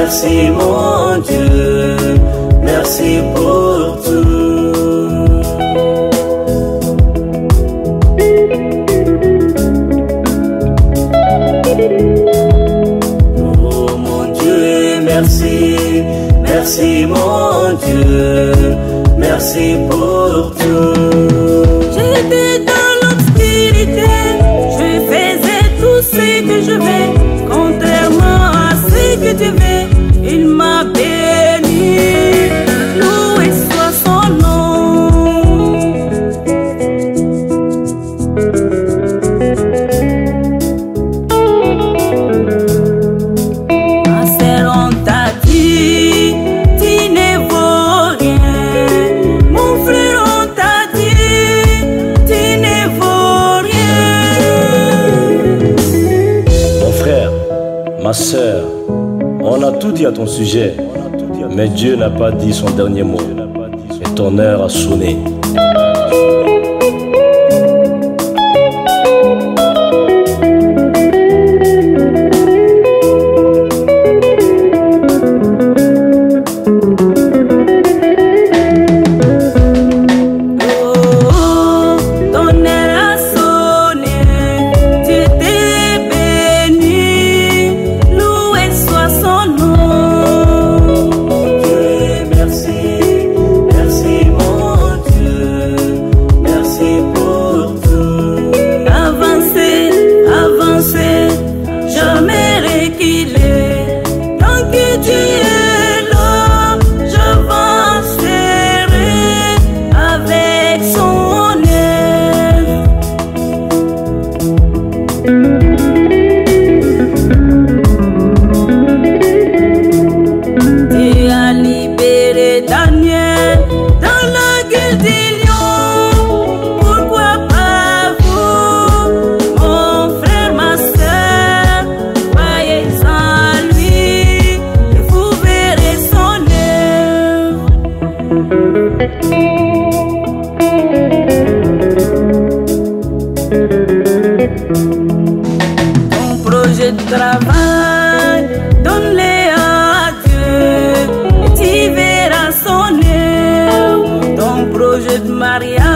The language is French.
merci mon Dieu, merci pour tout. Oh mon Dieu, merci, merci mon Dieu, merci pour tout. J'étais dans l'obscurité, je faisais tout ce que je vais, contrairement à ce que tu veux. Il m'a béni, loué soit son nom. Ma sœur, on t'a dit, tu ne vaux rien. Mon frère, on t'a dit, tu ne vaux rien. Mon frère, ma sœur, on a tout dit à ton sujet, mais Dieu n'a pas dit son dernier mot. Et ton heure a sonné. Ton projet de travail, donne-les à Dieu et tu verras son œuvre. Ton projet de mariage,